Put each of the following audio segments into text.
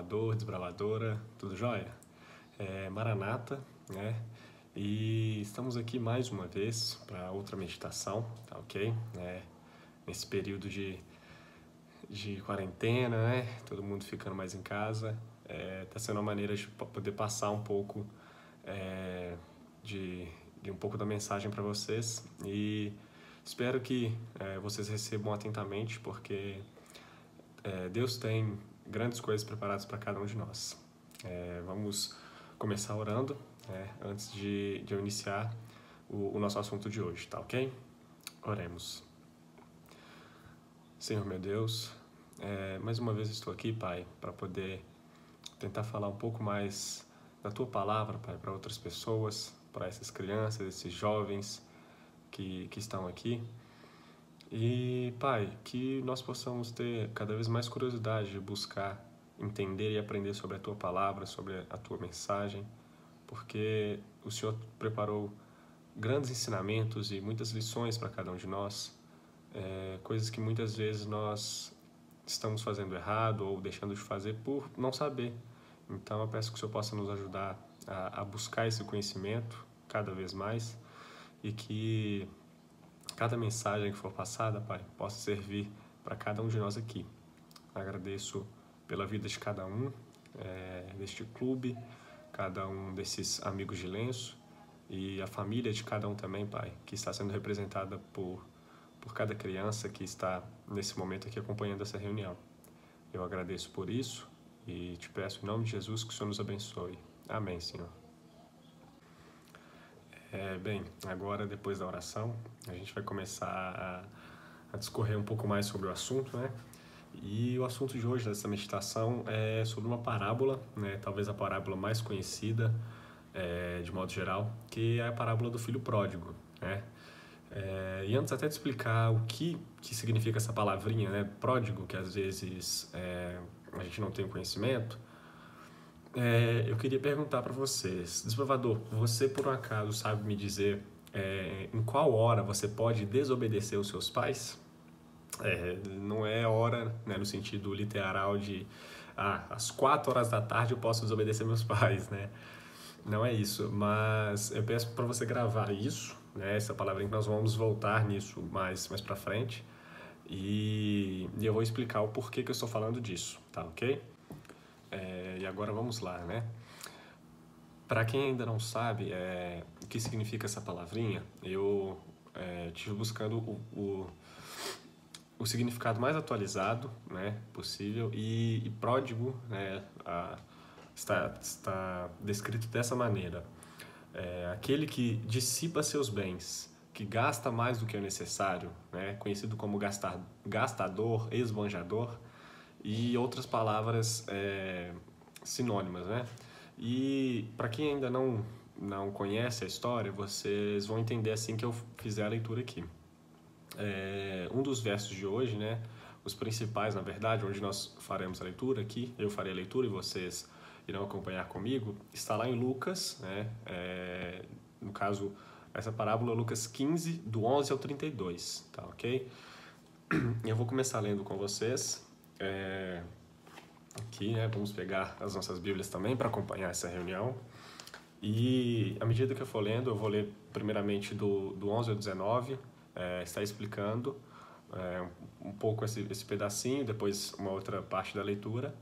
desbravador, desbravadora, tudo jóia? Maranata, né? E estamos aqui mais uma vez para outra meditação, tá ok? Nesse período de quarentena, né? Todo mundo ficando mais em casa, tá sendo uma maneira de poder passar um pouco de um pouco da mensagem para vocês e espero que vocês recebam atentamente, porque Deus tem grandes coisas preparadas para cada um de nós. Vamos começar orando, antes de eu iniciar o nosso assunto de hoje, tá ok? Oremos. Senhor meu Deus, mais uma vez estou aqui, Pai, para poder tentar falar um pouco mais da Tua Palavra, Pai, para outras pessoas, para essas crianças, esses jovens que estão aqui. E, Pai, que nós possamos ter cada vez mais curiosidade de buscar entender e aprender sobre a Tua Palavra, sobre a Tua mensagem, porque o Senhor preparou grandes ensinamentos e muitas lições para cada um de nós, coisas que muitas vezes nós estamos fazendo errado ou deixando de fazer por não saber. Então eu peço que o Senhor possa nos ajudar a buscar esse conhecimento cada vez mais e que cada mensagem que for passada, Pai, possa servir para cada um de nós aqui. Agradeço pela vida de cada um deste clube, cada um desses amigos de lenço e a família de cada um também, Pai, que está sendo representada por cada criança que está nesse momento aqui acompanhando essa reunião. Eu agradeço por isso e te peço em nome de Jesus que o Senhor nos abençoe. Amém, Senhor. Bem, agora depois da oração, a gente vai começar a discorrer um pouco mais sobre o assunto, né? E o assunto de hoje dessa meditação é sobre uma parábola, né? Talvez a parábola mais conhecida, de modo geral, que é a parábola do filho pródigo, né? E antes até de explicar o que significa essa palavrinha, né? Pródigo, que às vezes a gente não tem conhecimento, eu queria perguntar para vocês, desbravador, você por um acaso sabe me dizer em qual hora você pode desobedecer os seus pais? Não é hora, né, no sentido literal de às 4 horas da tarde eu posso desobedecer meus pais, né? Não é isso, mas eu peço para você gravar isso, né? Essa palavrinha que nós vamos voltar nisso mais para frente e eu vou explicar o porquê que eu estou falando disso, tá ok? E agora vamos lá, né? Para quem ainda não sabe o que significa essa palavrinha, eu estive buscando o significado mais atualizado, né, possível, e pródigo, né, está descrito dessa maneira. Aquele que dissipa seus bens, que gasta mais do que o necessário, né, conhecido como gastador, esbanjador, e outras palavras sinônimas, né? E para quem ainda não conhece a história, vocês vão entender assim que eu fizer a leitura aqui. Um dos versos de hoje, né? Os principais, na verdade, onde nós faremos a leitura aqui, eu farei a leitura e vocês irão acompanhar comigo, está lá em Lucas, né? No caso, essa parábola é Lucas 15, do 11 ao 32, tá ok? Eu vou começar lendo com vocês. Aqui, né, vamos pegar as nossas Bíblias também para acompanhar essa reunião. E à medida que eu for lendo, eu vou ler primeiramente do 11 ao 19, está explicando um pouco esse pedacinho, depois uma outra parte da leitura,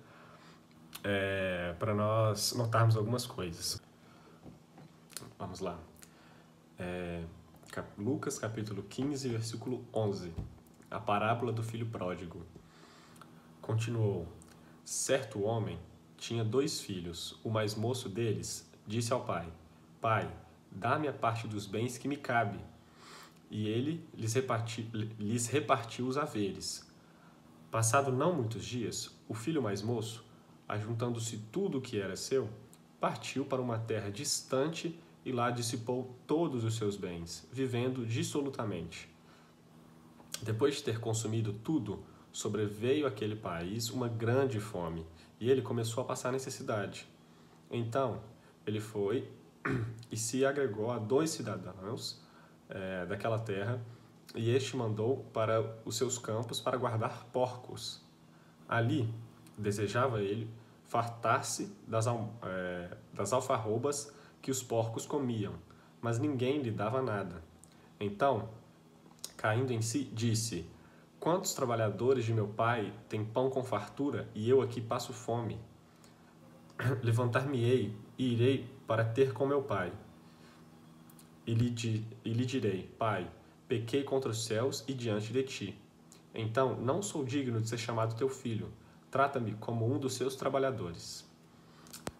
para nós notarmos algumas coisas. Vamos lá. Lucas capítulo 15, versículo 11. A parábola do filho pródigo. Continuou. Certo homem tinha 2 filhos. O mais moço deles disse ao pai: Pai, dá-me a parte dos bens que me cabe. E ele lhes repartiu os haveres. Passado não muitos dias, o filho mais moço, ajuntando-se tudo o que era seu, partiu para uma terra distante e lá dissipou todos os seus bens, vivendo dissolutamente. Depois de ter consumido tudo, sobreveio àquele país uma grande fome, e ele começou a passar necessidade. Então, ele foi e se agregou a 2 cidadãos daquela terra, e este mandou para os seus campos para guardar porcos. Ali, desejava ele fartar-se das alfarrobas que os porcos comiam, mas ninguém lhe dava nada. Então, caindo em si, disse: quantos trabalhadores de meu pai têm pão com fartura e eu aqui passo fome? Levantar-me-ei e irei para ter com meu pai. E lhe direi: Pai, pequei contra os céus e diante de ti. Então, não sou digno de ser chamado teu filho. Trata-me como um dos seus trabalhadores.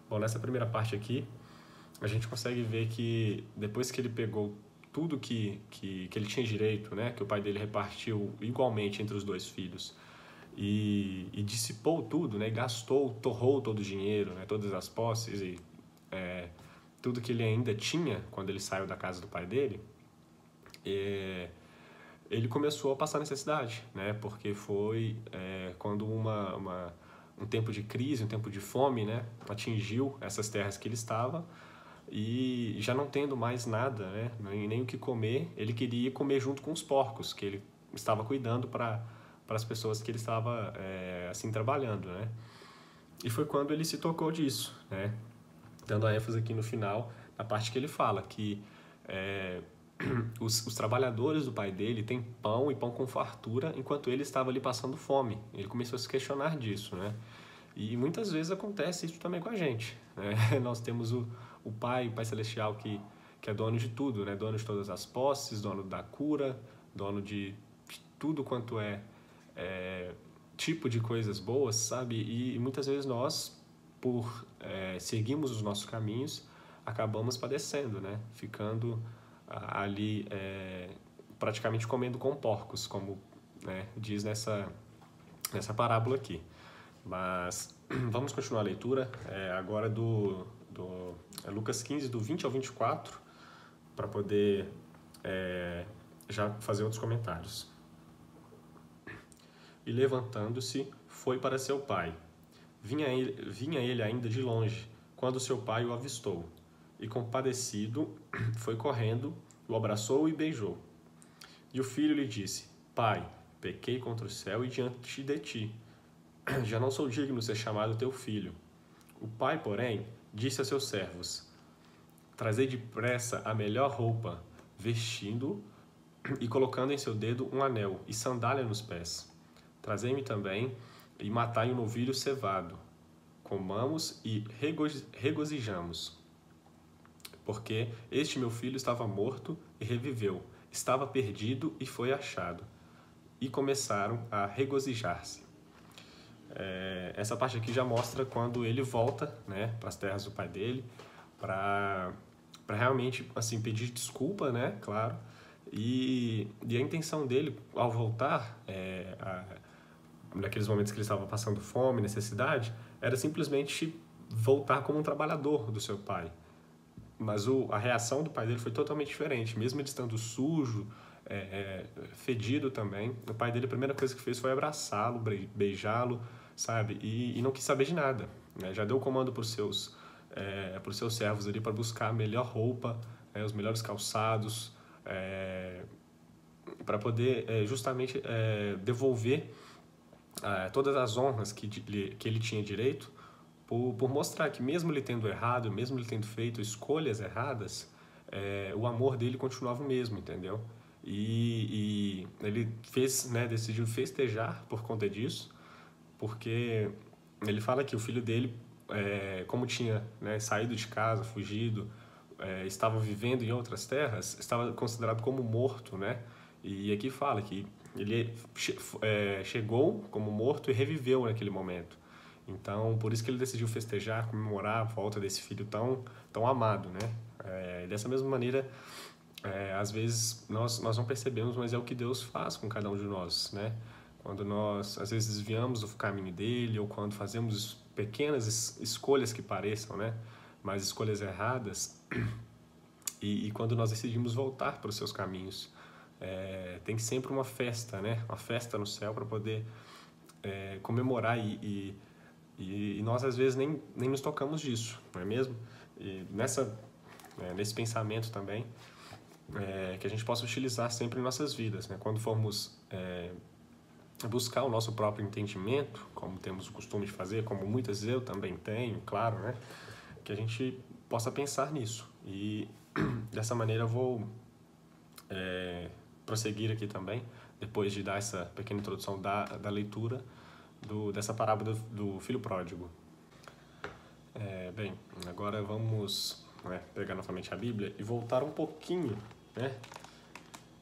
Bom, nessa primeira parte aqui, a gente consegue ver que depois que ele pegou tudo que ele tinha direito, né, que o pai dele repartiu igualmente entre os dois filhos, e dissipou tudo, né, gastou, torrou todo o dinheiro, né, todas as posses e tudo que ele ainda tinha quando ele saiu da casa do pai dele, ele começou a passar necessidade, né, porque foi quando um tempo de crise, um tempo de fome, né, atingiu essas terras que ele estava, e já não tendo mais nada, né, nem o que comer, ele queria comer junto com os porcos que ele estava cuidando para as pessoas que ele estava assim trabalhando, né? E foi quando ele se tocou disso, né? Dando a ênfase aqui no final, na parte que ele fala que os trabalhadores do pai dele têm pão e pão com fartura, enquanto ele estava ali passando fome. Ele começou a se questionar disso, né? E muitas vezes acontece isso também com a gente, né? Nós temos o Pai Celestial que é dono de tudo, né? Dono de todas as posses, dono da cura, dono de tudo quanto tipo de coisas boas, sabe? E muitas vezes nós, por seguirmos os nossos caminhos, acabamos padecendo, né? Ficando ali praticamente comendo com porcos, como diz nessa parábola aqui. Mas vamos continuar a leitura agora do Lucas 15, do 20 ao 24, para poder já fazer outros comentários. E levantando-se, foi para seu pai. Vinha ele ainda de longe, quando seu pai o avistou. E compadecido, foi correndo, o abraçou e beijou. E o filho lhe disse: Pai, pequei contra o céu e diante de ti. Já não sou digno de ser chamado teu filho. O pai, porém, disse a seus servos: Trazei depressa a melhor roupa, vestindo-o e colocando em seu dedo um anel e sandália nos pés. Trazei-me também e matai um novilho cevado. Comamos e regozijamos. Porque este meu filho estava morto e reviveu, estava perdido e foi achado. E começaram a regozijar-se. Essa parte aqui já mostra quando ele volta, né, para as terras do pai dele, para realmente assim pedir desculpa, né, claro, e a intenção dele ao voltar, naqueles momentos que ele estava passando fome, necessidade, era simplesmente voltar como um trabalhador do seu pai. Mas a reação do pai dele foi totalmente diferente, mesmo ele estando sujo, fedido também. O pai dele, a primeira coisa que fez foi abraçá-lo, beijá-lo, sabe? E não quis saber de nada, né? Já deu comando para os seus servos ali para buscar a melhor roupa, os melhores calçados, para poder justamente devolver todas as honras que ele tinha direito, por mostrar que mesmo ele tendo errado, mesmo ele tendo feito escolhas erradas, o amor dele continuava o mesmo, entendeu? E ele decidiu festejar por conta disso, porque ele fala que o filho dele, como tinha saído de casa, fugido, estava vivendo em outras terras, estava considerado como morto, né? E aqui fala que ele chegou como morto e reviveu naquele momento. Então, por isso que ele decidiu festejar, comemorar a volta desse filho tão amado, né? Dessa mesma maneira, às vezes nós não percebemos, mas é o que Deus faz com cada um de nós, né? Quando nós, às vezes, desviamos do caminho dele, ou quando fazemos pequenas escolhas que pareçam, né? Mas escolhas erradas, e quando nós decidimos voltar para os seus caminhos, tem sempre uma festa, né? Uma festa no céu para poder comemorar e nós às vezes nem nos tocamos disso, não é mesmo? E nesse pensamento também, que a gente possa utilizar sempre em nossas vidas, né? Quando formos buscar o nosso próprio entendimento, como temos o costume de fazer, como muitas vezes eu também tenho, claro, né? Que a gente possa pensar nisso. E dessa maneira eu vou prosseguir aqui também, depois de dar essa pequena introdução da leitura dessa parábola do filho pródigo. Bem, agora vamos, né, pegar novamente a Bíblia e voltar um pouquinho, né,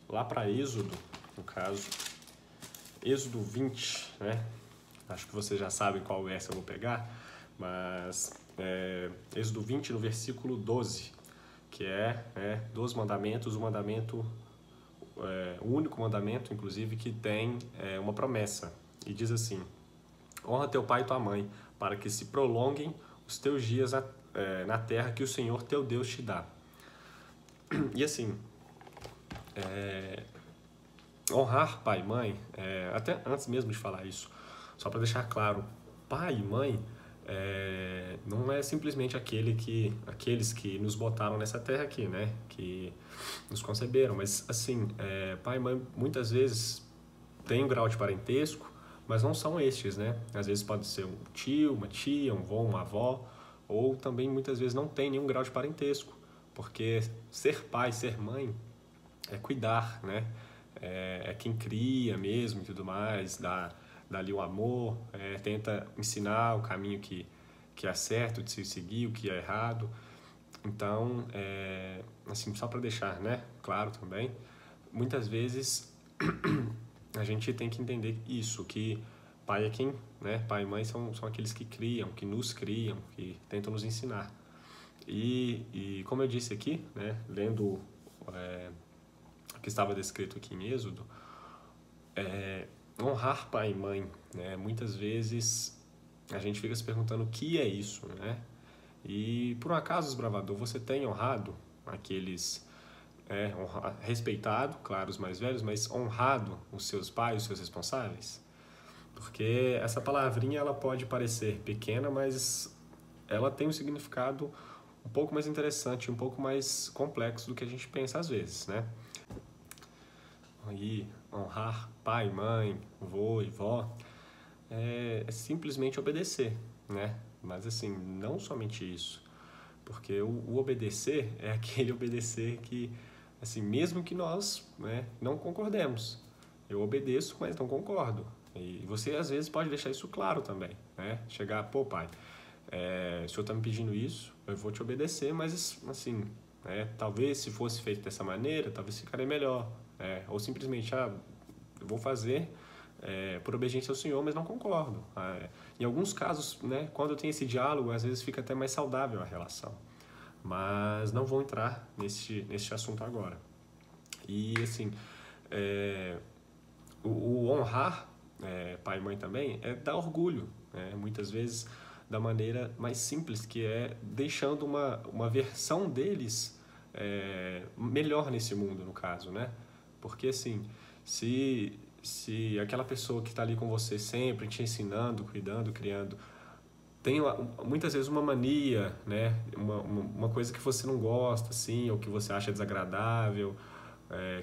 lá para Êxodo, no caso, Êxodo 20, né? Acho que vocês já sabem qual verso eu vou pegar, mas Êxodo 20, no versículo 12, que dos mandamentos, o único mandamento, inclusive, que tem uma promessa. E diz assim: honra teu pai e tua mãe, para que se prolonguem os teus dias na terra que o Senhor teu Deus te dá. E assim, honrar pai e mãe, até antes mesmo de falar isso, só para deixar claro, pai e mãe não é simplesmente aqueles que nos botaram nessa terra aqui, né? Que nos conceberam, mas assim, pai e mãe muitas vezes têm um grau de parentesco, mas não são estes, né? Às vezes pode ser um tio, uma tia, um avô, uma avó, ou também muitas vezes não tem nenhum grau de parentesco, porque ser pai, ser mãe é cuidar, né? É quem cria mesmo e tudo mais, dá ali o amor, tenta ensinar o caminho que é certo de se seguir, o que é errado. Então, assim, só para deixar, né, claro também, muitas vezes a gente tem que entender isso, que pai é quem, né, pai e mãe são aqueles que criam, que nos criam, que tentam nos ensinar. E como eu disse aqui, né, lendo o que estava descrito aqui em Êxodo, honrar pai e mãe, né, muitas vezes a gente fica se perguntando o que é isso, né? E por um acaso, desbravador, você tem honrado aqueles respeitado, claro, os mais velhos, mas honrado os seus pais, os seus responsáveis? Porque essa palavrinha ela pode parecer pequena, mas ela tem um significado um pouco mais interessante, um pouco mais complexo do que a gente pensa às vezes, né? E honrar pai, mãe, vô e vó é simplesmente obedecer, né? Mas assim, não somente isso, porque o obedecer é aquele obedecer que, assim, mesmo que nós, né, não concordemos, eu obedeço, mas não concordo. E você às vezes pode deixar isso claro também, né? Chegar, pô, pai, o senhor está me pedindo isso, eu vou te obedecer, mas assim, talvez se fosse feito dessa maneira, talvez ficaria melhor, ou simplesmente, eu vou fazer por obediência ao Senhor, mas não concordo. Em alguns casos, né, quando tem esse diálogo, às vezes fica até mais saudável a relação. Mas não vou entrar nesse assunto agora. E assim, o honrar pai e mãe também é dar orgulho, né? Muitas vezes da maneira mais simples, que é deixando uma versão deles melhor nesse mundo, no caso, né? Porque assim, se aquela pessoa que está ali com você sempre, te ensinando, cuidando, criando, tem muitas vezes uma mania, né? Uma coisa que você não gosta, assim, ou que você acha desagradável,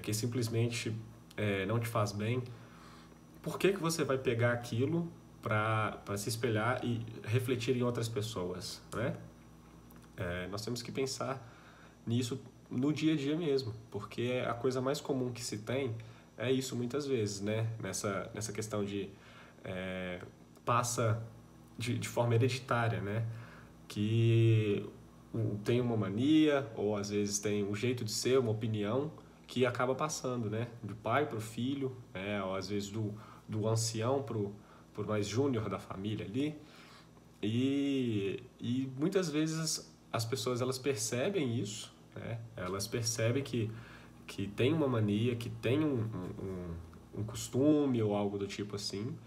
que simplesmente não te faz bem, por que você vai pegar aquilo para se espelhar e refletir em outras pessoas, né? Nós temos que pensar nisso no dia a dia mesmo, porque a coisa mais comum que se tem é isso muitas vezes, né? Nessa questão de passa de forma hereditária, né? Que tem uma mania ou às vezes tem um jeito de ser, uma opinião que acaba passando, né? Do pai para o filho, ou às vezes do ancião para o mais júnior da família ali. E muitas vezes as pessoas elas percebem isso, né? Elas percebem que tem uma mania, que tem um costume ou algo do tipo assim.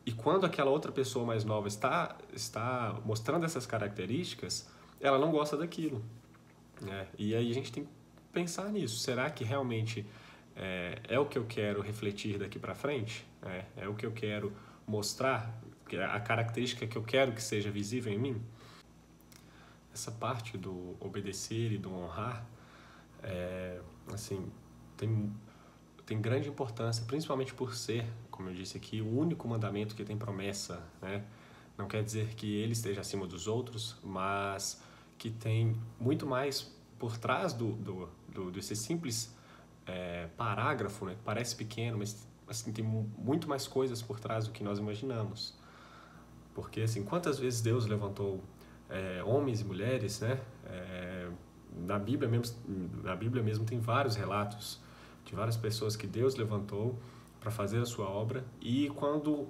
E quando aquela outra pessoa mais nova está mostrando essas características, ela não gosta daquilo, né? E aí a gente tem que pensar nisso. Será que realmente é o que eu quero refletir daqui para frente? É o que eu quero mostrar? A característica que eu quero que seja visível em mim? Essa parte do obedecer e do honrar, assim, tem tem grande importância, principalmente por ser, como eu disse aqui, o único mandamento que tem promessa, né? Não quer dizer que ele esteja acima dos outros, mas que tem muito mais por trás desse simples parágrafo, né? Parece pequeno, mas assim, tem muito mais coisas por trás do que nós imaginamos. Porque, assim, quantas vezes Deus levantou homens e mulheres, né? Na Bíblia mesmo tem vários relatos de várias pessoas que Deus levantou para fazer a sua obra, e quando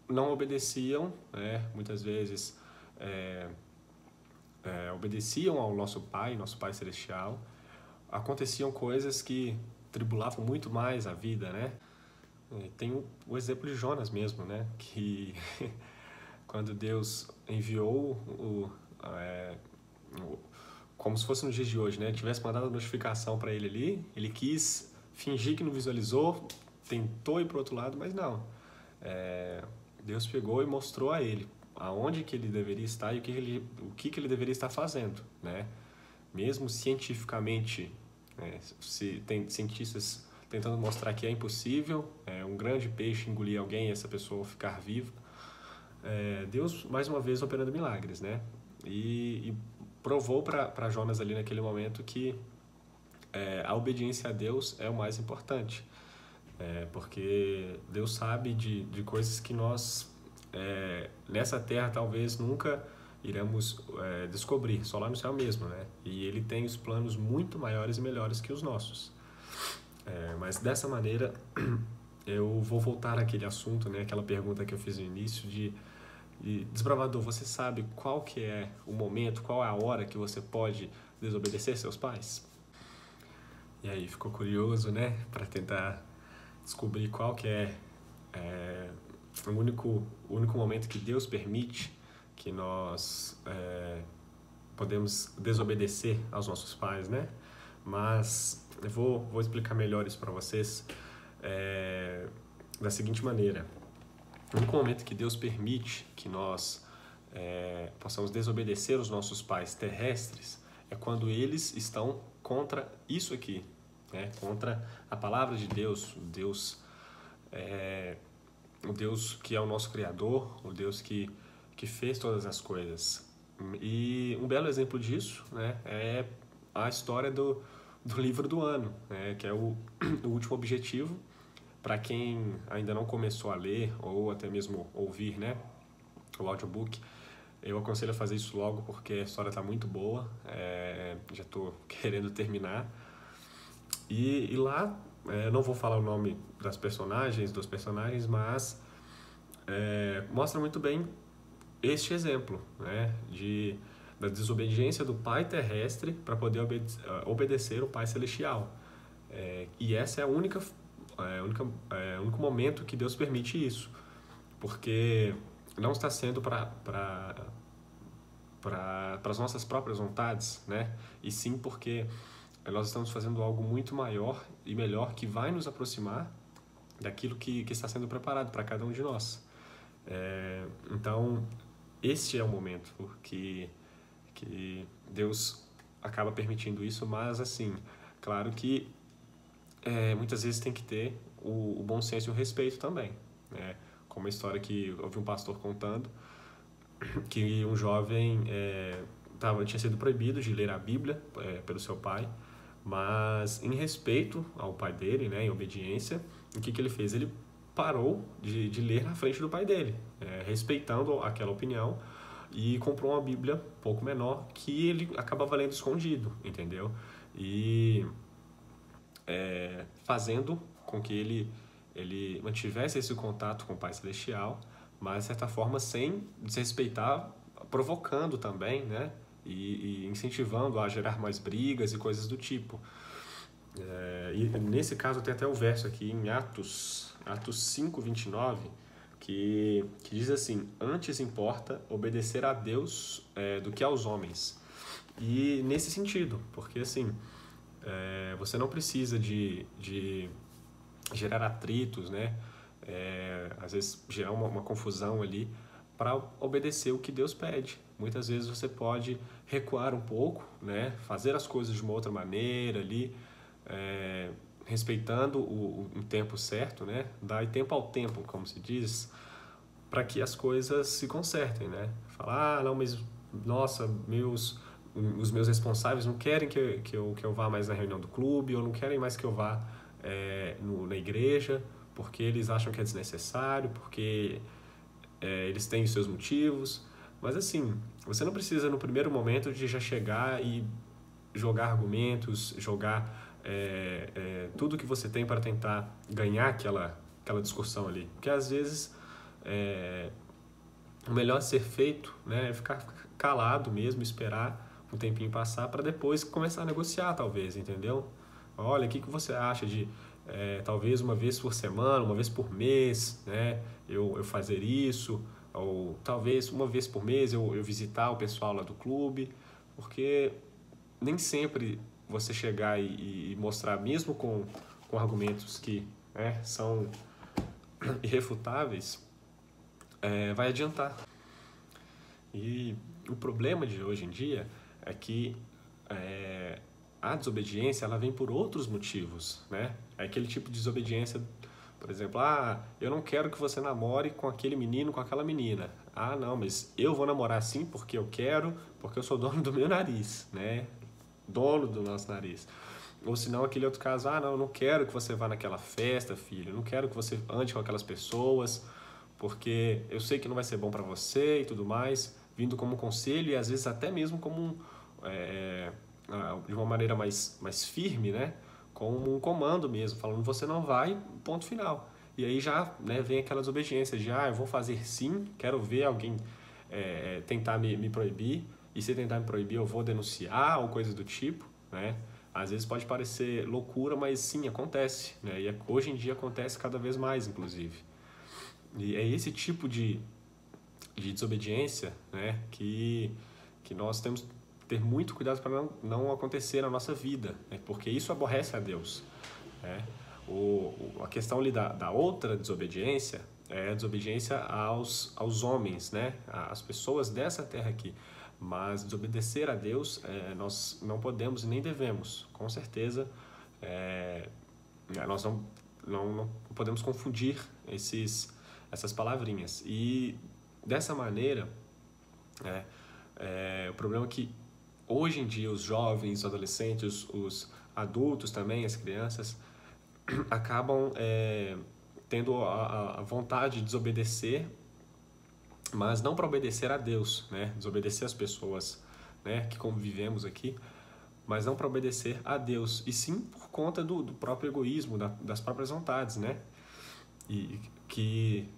não obedeciam, né, muitas vezes obedeciam ao nosso Pai Celestial, aconteciam coisas que tribulavam muito mais a vida, né? Tem o exemplo de Jonas mesmo, né? Que quando Deus enviou como se fosse nos dias de hoje, né? Tivesse mandado a notificação para ele ali, ele quis fingir que não visualizou, tentou ir para o outro lado, mas não. Deus pegou e mostrou a ele aonde que ele deveria estar e o que ele deveria estar fazendo, né? Mesmo cientificamente, se tem cientistas tentando mostrar que é impossível um grande peixe engolir alguém e essa pessoa ficar viva, Deus mais uma vez operando milagres, né? E provou para Jonas ali naquele momento que a obediência a Deus é o mais importante, porque Deus sabe de coisas que nós nessa terra talvez nunca iremos descobrir, só lá no céu mesmo, né? E Ele tem os planos muito maiores e melhores que os nossos. Mas dessa maneira eu vou voltar àquele assunto, né? Aquela pergunta que eu fiz no início de desbravador, você sabe qual que é o momento, qual é a hora que você pode desobedecer seus pais? E aí, ficou curioso, né? Para tentar descobrir qual que é o único momento que Deus permite que nós podemos desobedecer aos nossos pais, né? Mas eu vou explicar melhor isso para vocês da seguinte maneira. O único momento que Deus permite que nós possamos desobedecer os nossos pais terrestres é quando eles estão contra isso aqui, né? Contra a palavra de Deus, o Deus que é o nosso Criador, o Deus que fez todas as coisas. E um belo exemplo disso, né, é a história do livro do ano, né, que é o último objetivo. Para quem ainda não começou a ler ou até mesmo ouvir, né, o audiobook, eu aconselho a fazer isso logo porque a história está muito boa, já estou querendo terminar. E lá, não vou falar o nome dos personagens, mas mostra muito bem este exemplo, né, da desobediência do Pai terrestre para poder obedecer o Pai celestial. E essa é o único momento que Deus permite isso, porque não está sendo para as nossas próprias vontades, né? E sim porque nós estamos fazendo algo muito maior e melhor que vai nos aproximar daquilo que está sendo preparado para cada um de nós. Então, este é o momento que Deus acaba permitindo isso, mas assim, claro que muitas vezes tem que ter o bom senso e o respeito também, né? Como a história que eu ouvi um pastor contando, que um jovem tinha sido proibido de ler a Bíblia pelo seu pai, mas em respeito ao pai dele, né, em obediência, o que ele fez? Ele parou de ler na frente do pai dele, respeitando aquela opinião, e comprou uma Bíblia um pouco menor que ele acabava lendo escondido, entendeu? E fazendo com que ele mantivesse esse contato com o Pai Celestial, mas de certa forma sem desrespeitar, provocando também, né? E incentivando a gerar mais brigas e coisas do tipo. E nesse caso tem até o verso aqui em Atos 5:29, que diz assim: antes importa obedecer a Deus do que aos homens. E nesse sentido, porque assim, você não precisa de gerar atritos, né? Às vezes gerar uma confusão ali para obedecer o que Deus pede. Muitas vezes você pode recuar um pouco, né? Fazer as coisas de uma outra maneira ali, respeitando o tempo certo, né? Dar tempo ao tempo, como se diz, para que as coisas se consertem, né? Falar, ah, não, mas nossa, os meus responsáveis não querem que eu vá mais na reunião do clube, ou não querem mais que eu vá na igreja, porque eles acham que é desnecessário, porque eles têm os seus motivos. Mas assim, você não precisa no primeiro momento de já chegar e jogar argumentos, jogar tudo que você tem para tentar ganhar aquela discussão ali. Porque às vezes o melhor a ser feito, né, é ficar calado mesmo, esperar um tempinho passar para depois começar a negociar, talvez, entendeu? Olha, o que você acha de talvez uma vez por semana, uma vez por mês, né, eu fazer isso, ou talvez uma vez por mês eu visitar o pessoal lá do clube, porque nem sempre você chegar e mostrar, mesmo com argumentos que são irrefutáveis, vai adiantar. E o problema de hoje em dia é que a desobediência ela vem por outros motivos, né? É aquele tipo de desobediência, por exemplo, eu não quero que você namore com aquele menino, com aquela menina. Ah, não, mas eu vou namorar sim porque eu quero, porque eu sou dono do meu nariz, né? Dono do nosso nariz. Ou se não, aquele outro caso, não, eu não quero que você vá naquela festa, filho, eu não quero que você ande com aquelas pessoas, porque eu sei que não vai ser bom para você e tudo mais, vindo como um conselho e às vezes até mesmo como de uma maneira mais firme, né? Como um comando mesmo, falando você não vai, ponto final. E aí já vem aquela desobediência de eu vou fazer sim, quero ver alguém tentar me proibir, e se tentar me proibir eu vou denunciar ou coisa do tipo, né? Às vezes pode parecer loucura, mas sim, acontece, né? E hoje em dia acontece cada vez mais, inclusive. E é esse tipo de desobediência, né, que nós temos que ter muito cuidado para não acontecer na nossa vida, né? Porque isso aborrece a Deus, né? A questão ali da outra desobediência é a desobediência aos homens, né? Às pessoas dessa terra aqui. Mas desobedecer a Deus, nós não podemos e nem devemos, com certeza. Nós não podemos confundir essas palavrinhas. E dessa maneira, o problema é que hoje em dia os jovens, os adolescentes, os adultos também, as crianças, acabam tendo a vontade de desobedecer, mas não para obedecer a Deus, né? Desobedecer as pessoas, né, que convivemos aqui, mas não para obedecer a Deus, e sim por conta do próprio egoísmo, das próprias vontades, né? E que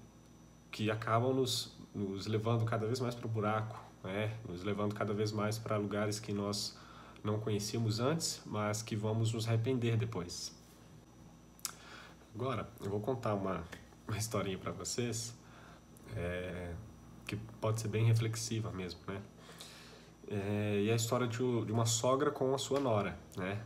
acabam nos levando cada vez mais para o buraco, né? Nos levando cada vez mais para lugares que nós não conhecíamos antes, mas que vamos nos arrepender depois. Agora, eu vou contar uma historinha para vocês, que pode ser bem reflexiva mesmo, né? E é a história de uma sogra com a sua nora, né?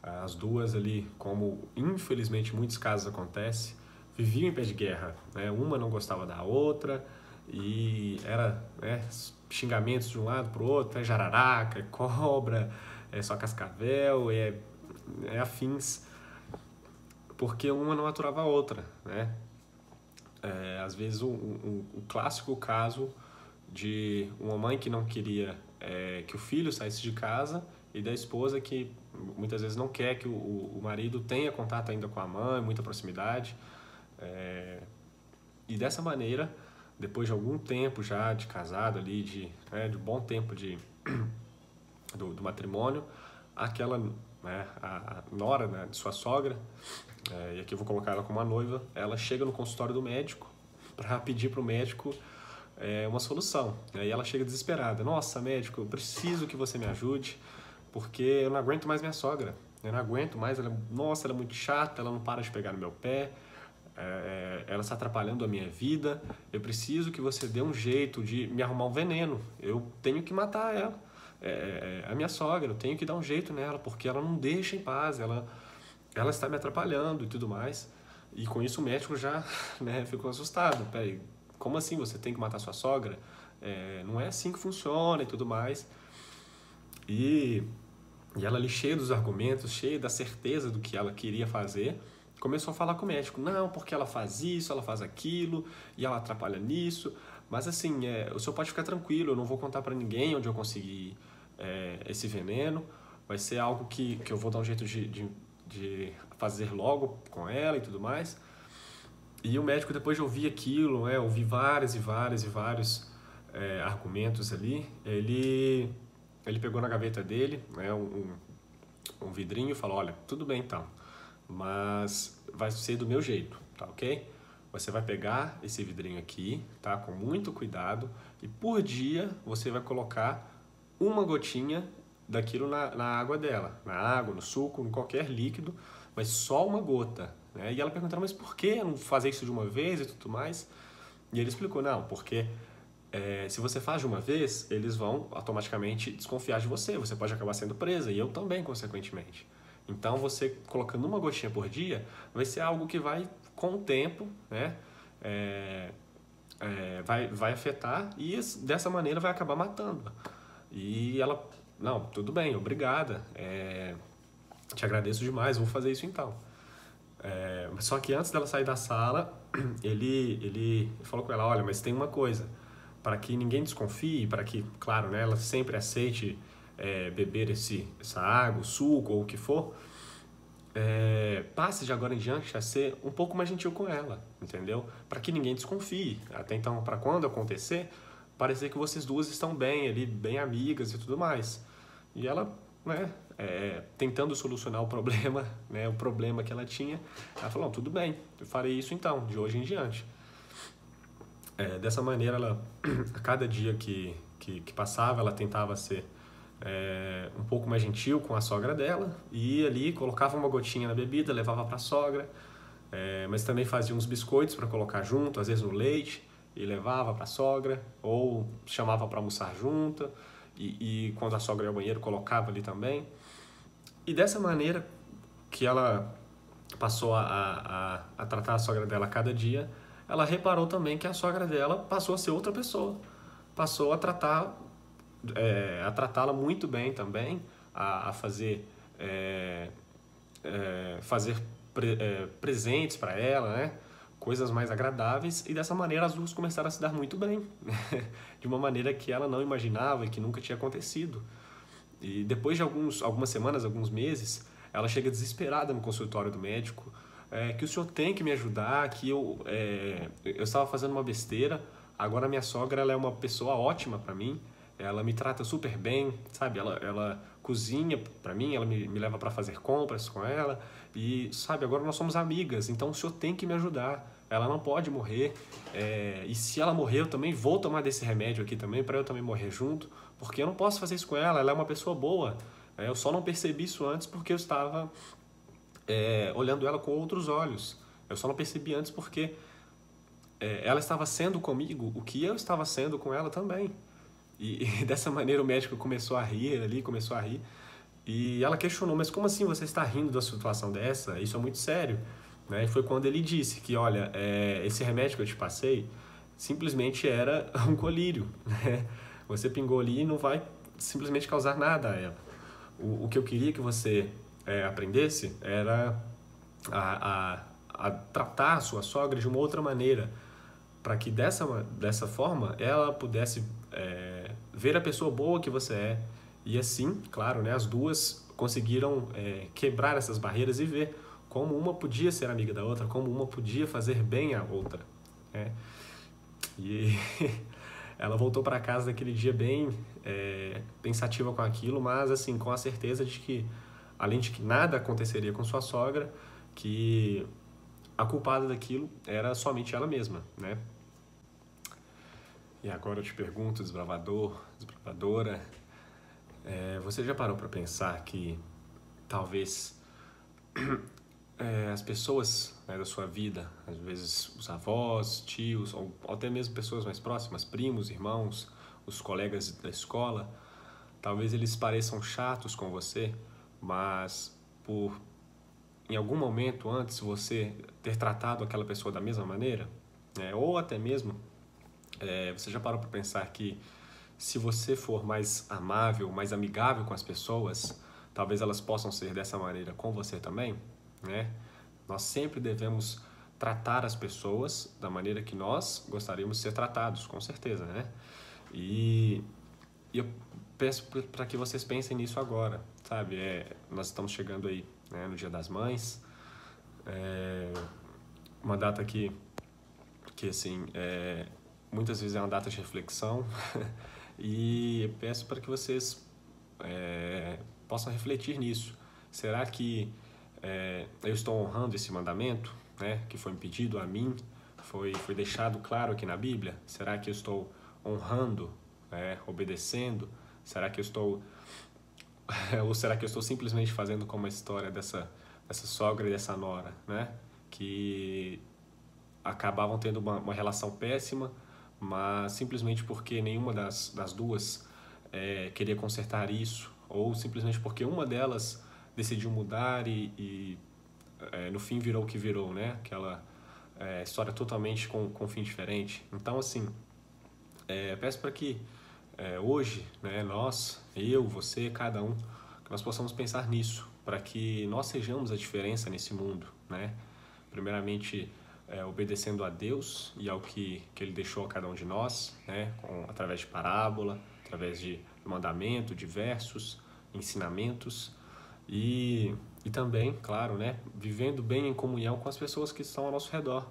As duas ali, como infelizmente muitos casos acontecem, viviam em pé de guerra, né? Uma não gostava da outra e era xingamentos de um lado para o outro, é jararaca, é cobra, é só cascavel, é afins, porque uma não aturava a outra, né? Às vezes um clássico caso de uma mãe que não queria que o filho saísse de casa e da esposa que muitas vezes não quer que o marido tenha contato ainda com a mãe, muita proximidade. E dessa maneira, depois de algum tempo já de casado ali, de bom tempo do matrimônio, aquela, a nora, né, de sua sogra, e aqui eu vou colocar ela como uma noiva, ela chega no consultório do médico para pedir para o médico uma solução. Aí ela chega desesperada: nossa, médico, eu preciso que você me ajude, porque eu não aguento mais minha sogra. Eu não aguento mais, ela é muito chata, ela não para de pegar no meu pé, ela está atrapalhando a minha vida, eu preciso que você dê um jeito de me arrumar um veneno, eu tenho que matar ela, a minha sogra, eu tenho que dar um jeito nela, porque ela não deixa em paz, ela está me atrapalhando e tudo mais. E com isso o médico já ficou assustado. Peraí, como assim você tem que matar sua sogra? Não é assim que funciona e tudo mais. E E ela ali cheia dos argumentos, cheia da certeza do que ela queria fazer, começou a falar com o médico. Não, porque ela faz isso, ela faz aquilo, e ela atrapalha nisso. Mas assim, o senhor pode ficar tranquilo, eu não vou contar para ninguém onde eu consegui esse veneno. Vai ser algo que eu vou dar um jeito de fazer logo com ela e tudo mais. E o médico, depois de ouvir aquilo, ouvir vários argumentos ali, ele pegou na gaveta dele um vidrinho e falou, olha, tudo bem então, mas vai ser do meu jeito, tá ok? Você vai pegar esse vidrinho aqui, tá? Com muito cuidado, e por dia você vai colocar uma gotinha daquilo na água dela, na água, no suco, em qualquer líquido, mas só uma gota, né? E ela perguntou, mas por que não fazer isso de uma vez e tudo mais? E ele explicou, não, porque se você faz de uma vez, eles vão automaticamente desconfiar de você, você pode acabar sendo presa, e eu também, consequentemente. Então, você colocando uma gotinha por dia, vai ser algo que vai, com o tempo, né, vai afetar e dessa maneira vai acabar matando. E ela, não, tudo bem, obrigada, te agradeço demais, vou fazer isso então. Só que antes dela sair da sala, ele falou com ela, olha, mas tem uma coisa, para que ninguém desconfie, para que, claro, né, ela sempre aceite beber essa água, suco ou o que for, passe de agora em diante a ser um pouco mais gentil com ela, entendeu? Para que ninguém desconfie. Até então, para quando acontecer, parecer que vocês duas estão bem ali, bem amigas e tudo mais. E ela, né, tentando solucionar o problema, né, o problema que ela tinha, ela falou, tudo bem, eu farei isso então, de hoje em diante. Dessa maneira, ela, a cada dia que passava, ela tentava ser um pouco mais gentil com a sogra dela, e ia ali, colocava uma gotinha na bebida, levava para a sogra, mas também fazia uns biscoitos para colocar junto, às vezes no leite, e levava para a sogra, ou chamava para almoçar junto, e quando a sogra ia ao banheiro, colocava ali também. E dessa maneira que ela passou a tratar a sogra dela a cada dia, ela reparou também que a sogra dela passou a ser outra pessoa, passou a tratá-la muito bem também, a fazer presentes para ela, né? Coisas mais agradáveis, e dessa maneira as duas começaram a se dar muito bem, de uma maneira que ela não imaginava e que nunca tinha acontecido. E depois de algumas semanas, alguns meses, ela chega desesperada no consultório do médico, que o senhor tem que me ajudar, que eu estava fazendo uma besteira, agora minha sogra ela é uma pessoa ótima para mim, ela me trata super bem, sabe? Ela cozinha para mim, ela me leva para fazer compras com ela, e sabe, agora nós somos amigas, então o senhor tem que me ajudar. Ela não pode morrer, e se ela morrer eu também vou tomar desse remédio aqui também, para eu também morrer junto, porque eu não posso fazer isso com ela, ela é uma pessoa boa. Eu só não percebi isso antes porque eu estava olhando ela com outros olhos. Eu só não percebi antes porque ela estava sendo comigo o que eu estava sendo com ela também. E dessa maneira o médico começou a rir ali, começou a rir. E ela questionou, mas como assim você está rindo da situação dessa? Isso é muito sério. Né? E foi quando ele disse que, olha, esse remédio que eu te passei simplesmente era um colírio. Né? Você pingou ali e não vai simplesmente causar nada a ela. O que eu queria que você aprendesse era a tratar a sua sogra de uma outra maneira, para que dessa forma ela pudesse ver a pessoa boa que você é. E assim, claro, né, as duas conseguiram quebrar essas barreiras e ver como uma podia ser amiga da outra, como uma podia fazer bem à outra. Né? E ela voltou para casa naquele dia bem pensativa com aquilo, mas assim, com a certeza de que, além de que nada aconteceria com sua sogra, que a culpada daquilo era somente ela mesma, né? E agora eu te pergunto, desbravador, desbravadora, você já parou para pensar que talvez as pessoas, né, da sua vida, às vezes os avós, tios, ou até mesmo pessoas mais próximas, primos, irmãos, os colegas da escola, talvez eles pareçam chatos com você, mas por em algum momento antes você ter tratado aquela pessoa da mesma maneira, ou até mesmo você já parou para pensar que se você for mais amável, mais amigável com as pessoas, talvez elas possam ser dessa maneira com você também, né? Nós sempre devemos tratar as pessoas da maneira que nós gostaríamos de ser tratados, com certeza, né? E eu peço para que vocês pensem nisso agora, sabe? Nós estamos chegando aí, né, no Dia das Mães, uma data que assim, muitas vezes é uma data de reflexão e eu peço para que vocês possam refletir nisso. Será que eu estou honrando esse mandamento, né, que foi me pedido a mim, foi deixado claro aqui na Bíblia? Será que eu estou honrando, obedecendo? Será que eu estou ou será que eu estou simplesmente fazendo como a história dessa sogra e dessa nora, né, que acabavam tendo uma relação péssima, mas simplesmente porque nenhuma das duas queria consertar isso, ou simplesmente porque uma delas decidiu mudar e no fim virou o que virou, né? Aquela história totalmente com um fim diferente. Então, assim, peço para que hoje, né, nós, eu, você, cada um, que nós possamos pensar nisso, para que nós sejamos a diferença nesse mundo, né? Primeiramente, obedecendo a Deus e ao que Ele deixou a cada um de nós, né? Através de parábola, através de mandamento, de versos, ensinamentos e também, claro, né? Vivendo bem em comunhão com as pessoas que estão ao nosso redor,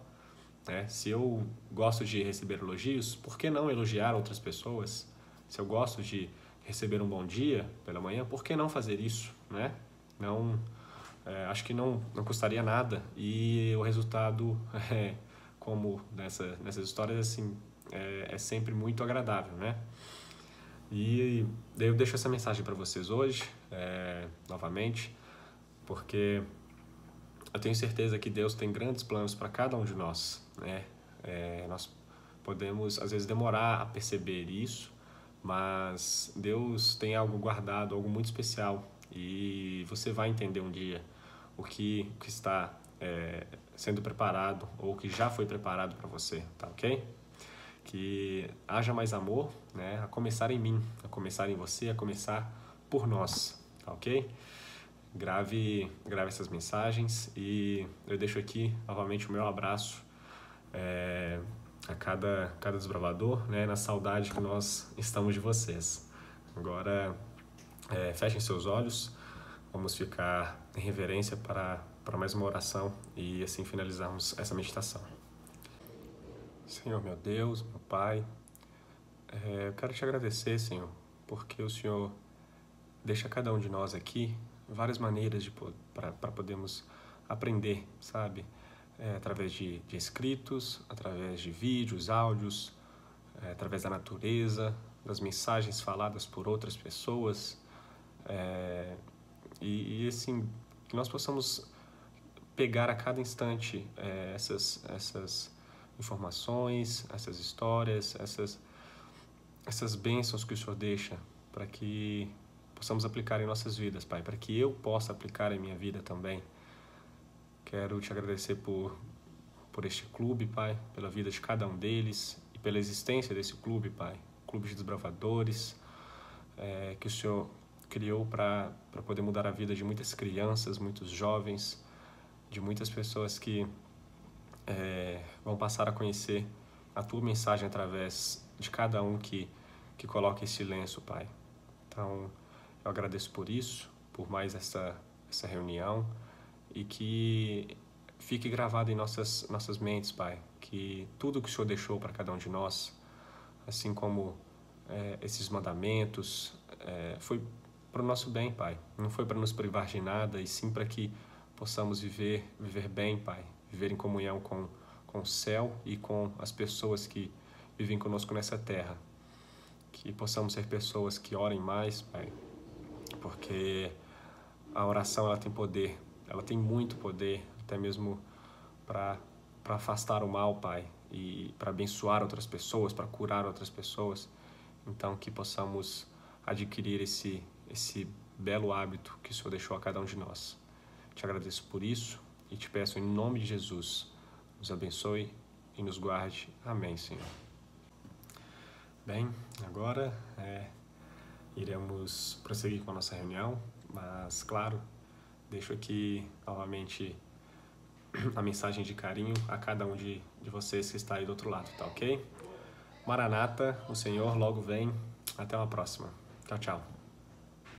né? Se eu gosto de receber elogios, por que não elogiar outras pessoas? Se eu gosto de receber um bom dia pela manhã, por que não fazer isso, né? Não, acho que não custaria nada e o resultado, como nessas histórias, assim, é sempre muito agradável, né? E daí eu deixo essa mensagem para vocês hoje, novamente, porque eu tenho certeza que Deus tem grandes planos para cada um de nós, né? Nós podemos, às vezes, demorar a perceber isso, mas Deus tem algo guardado, algo muito especial, e você vai entender um dia o que está sendo preparado ou o que já foi preparado para você, tá ok? Que haja mais amor, né? A começar em mim, a começar em você, a começar por nós, tá ok? Grave essas mensagens e eu deixo aqui novamente o meu abraço a cada desbravador, né? Na saudade que nós estamos de vocês. Agora, fechem seus olhos, vamos ficar em reverência para mais uma oração e assim finalizarmos essa meditação. Senhor, meu Deus, meu Pai, eu quero te agradecer, Senhor, porque o Senhor deixa cada um de nós aqui várias maneiras para podermos aprender, sabe? Através de escritos, através de vídeos, áudios, através da natureza, das mensagens faladas por outras pessoas, e assim, que nós possamos pegar a cada instante essas informações, essas histórias, essas bênçãos que o Senhor deixa para que possamos aplicar em nossas vidas, Pai, para que eu possa aplicar em minha vida também. Quero te agradecer por este clube, Pai, pela vida de cada um deles e pela existência desse clube, Pai, clube de desbravadores, que o Senhor criou para poder mudar a vida de muitas crianças, muitos jovens, de muitas pessoas que vão passar a conhecer a Tua mensagem através de cada um que coloca esse lenço, Pai. Então, eu agradeço por isso, por mais essa reunião e que fique gravado em nossas mentes, Pai, que tudo que o Senhor deixou para cada um de nós, assim como esses mandamentos, foi para o nosso bem, Pai. Não foi para nos privar de nada, e sim para que possamos viver bem, Pai. Viver em comunhão com o céu e com as pessoas que vivem conosco nessa terra. Que possamos ser pessoas que orem mais, Pai, porque a oração ela tem poder, ela tem muito poder, até mesmo para afastar o mal, Pai, e para abençoar outras pessoas, para curar outras pessoas. Então, que possamos adquirir esse belo hábito que o Senhor deixou a cada um de nós. Te agradeço por isso e te peço em nome de Jesus, nos abençoe e nos guarde. Amém, Senhor. Bem, agora iremos prosseguir com a nossa reunião, Mas, claro, deixo aqui novamente a mensagem de carinho a cada um de vocês que está aí do outro lado, tá ok? Maranata, o Senhor logo vem. Até uma próxima. Tchau, tchau.